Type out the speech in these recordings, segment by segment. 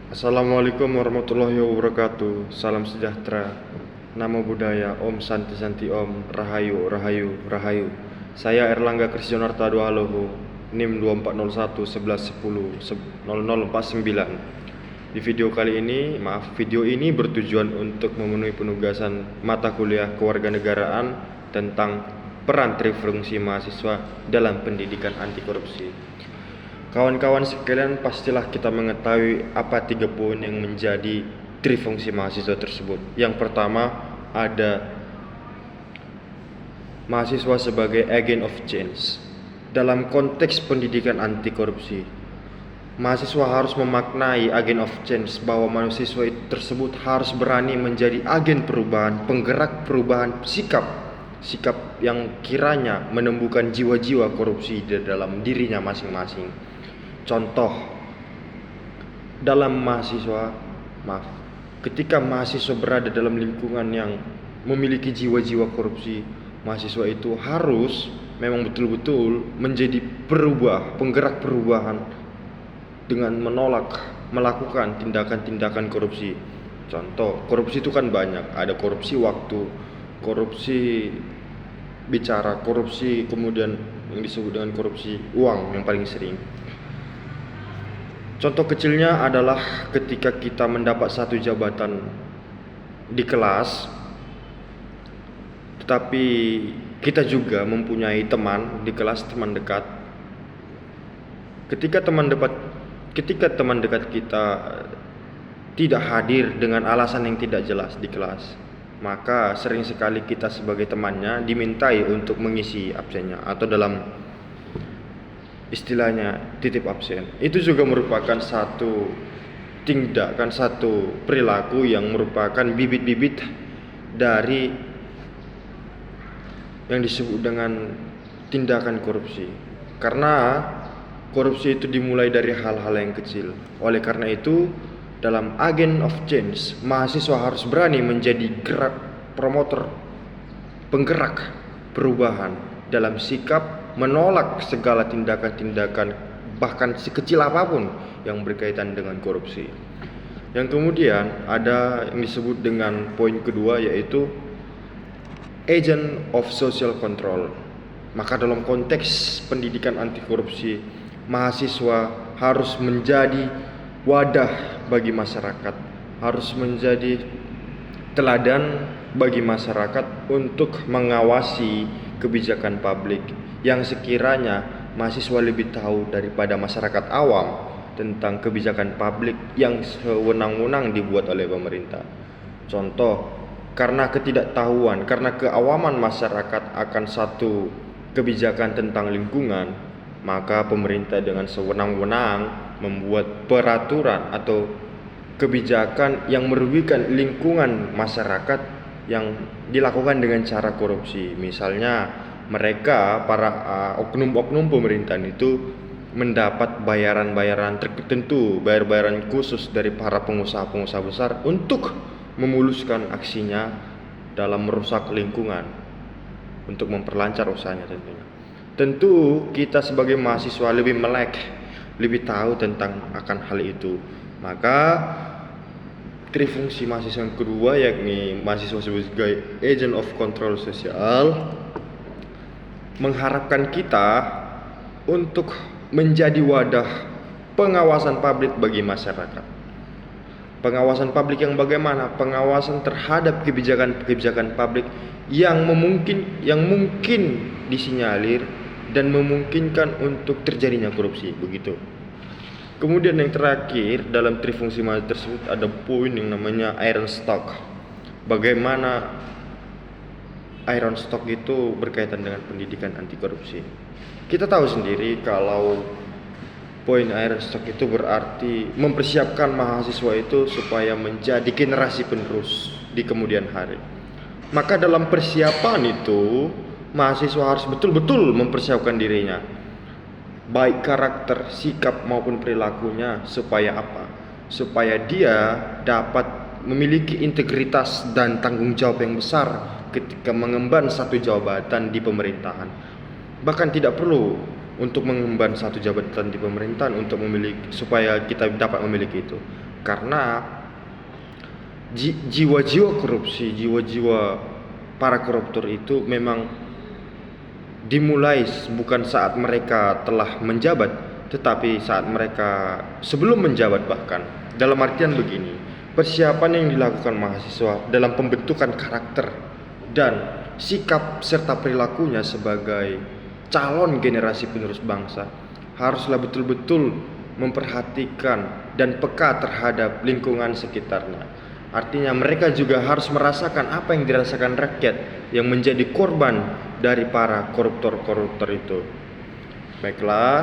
Assalamualaikum warahmatullahi wabarakatuh. Salam sejahtera. Namo Buddhaya. Om Santi Santi Om. Rahayu Rahayu Rahayu. Saya Erlangga Kristionarta Dualoho. NIM 2401 11 10 0049. Di video ini bertujuan untuk memenuhi penugasan mata kuliah kewarganegaraan tentang peran trifungsi mahasiswa dalam pendidikan anti korupsi. Kawan-kawan sekalian, pastilah kita mengetahui apa 3 poin yang menjadi trifungsi mahasiswa tersebut. Yang pertama, ada mahasiswa sebagai agent of change. Dalam konteks pendidikan anti korupsi, mahasiswa harus memaknai agent of change, bahwa mahasiswa tersebut harus berani menjadi agen perubahan, penggerak perubahan sikap yang kiranya menumbuhkan jiwa-jiwa korupsi di dalam dirinya masing-masing. Contoh, ketika mahasiswa berada dalam lingkungan yang memiliki jiwa-jiwa korupsi, mahasiswa itu harus memang betul-betul menjadi penggerak perubahan dengan melakukan tindakan-tindakan korupsi. Contoh, korupsi itu kan banyak, ada korupsi waktu, korupsi bicara, korupsi kemudian yang disebut dengan korupsi uang yang paling sering. Contoh kecilnya adalah ketika kita mendapat satu jabatan di kelas, tetapi kita juga mempunyai teman di kelas, teman dekat. Ketika teman dekat kita tidak hadir dengan alasan yang tidak jelas di kelas, maka sering sekali kita sebagai temannya dimintai untuk mengisi absennya, atau dalam istilahnya titip absen. Itu juga merupakan satu tindakan, satu perilaku yang merupakan bibit-bibit dari yang disebut dengan tindakan korupsi. Karena korupsi itu dimulai dari hal-hal yang kecil. Oleh karena itu, dalam agent of change, mahasiswa harus berani menjadi promotor, penggerak perubahan dalam sikap menolak segala tindakan-tindakan, bahkan sekecil apapun yang berkaitan dengan korupsi. Yang kemudian ada yang disebut dengan poin kedua, yaitu agent of social control. Maka dalam konteks pendidikan anti korupsi, mahasiswa harus menjadi wadah bagi masyarakat, harus menjadi teladan bagi masyarakat untuk mengawasi kebijakan publik yang sekiranya mahasiswa lebih tahu daripada masyarakat awam tentang kebijakan publik yang sewenang-wenang dibuat oleh pemerintah. Contoh, karena ketidaktahuan, karena keawaman masyarakat akan satu kebijakan tentang lingkungan, maka pemerintah dengan sewenang-wenang membuat peraturan atau kebijakan yang merugikan lingkungan masyarakat yang dilakukan dengan cara korupsi. Misalnya, mereka para oknum-oknum pemerintahan itu mendapat bayaran-bayaran tertentu, bayaran khusus dari para pengusaha-pengusaha besar untuk memuluskan aksinya dalam merusak lingkungan, untuk memperlancar usahanya tentunya. Tentu kita sebagai mahasiswa lebih melek, lebih tahu tentang akan hal itu. Maka trifungsi mahasiswa yang kedua, yakni mahasiswa sebagai agent of control sosial, mengharapkan kita untuk menjadi wadah pengawasan publik bagi masyarakat. Pengawasan publik yang bagaimana? Pengawasan terhadap kebijakan publik yang mungkin disinyalir dan memungkinkan untuk terjadinya korupsi, begitu. Kemudian yang terakhir dalam trifungsi mahasiswa tersebut ada poin yang namanya iron stock. Bagaimana iron stock itu berkaitan dengan pendidikan anti korupsi. Kita tahu sendiri kalau poin iron stock itu berarti mempersiapkan mahasiswa itu supaya menjadi generasi penerus di kemudian hari. Maka dalam persiapan itu, mahasiswa harus betul-betul mempersiapkan dirinya, baik karakter, sikap maupun perilakunya, supaya apa? Supaya dia dapat memiliki integritas dan tanggung jawab yang besar ketika mengemban satu jabatan di pemerintahan. Bahkan tidak perlu untuk mengemban satu jabatan di pemerintahan untuk memiliki, supaya kita dapat memiliki itu. Karena jiwa-jiwa korupsi, jiwa-jiwa para koruptor itu memang dimulai bukan saat mereka telah menjabat, tetapi saat mereka sebelum menjabat bahkan. Dalam artian begini, persiapan yang dilakukan mahasiswa dalam pembentukan karakter dan sikap serta perilakunya sebagai calon generasi penerus bangsa haruslah betul-betul memperhatikan dan peka terhadap lingkungan sekitarnya. Artinya mereka juga harus merasakan apa yang dirasakan rakyat yang menjadi korban dari para koruptor-koruptor itu. Baiklah,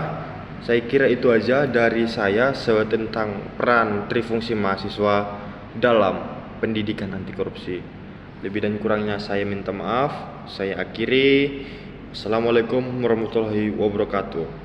saya kira itu aja dari saya tentang peran trifungsi mahasiswa dalam pendidikan anti korupsi. Lebih dan kurangnya saya minta maaf. Saya akhiri. Assalamualaikum warahmatullahi wabarakatuh.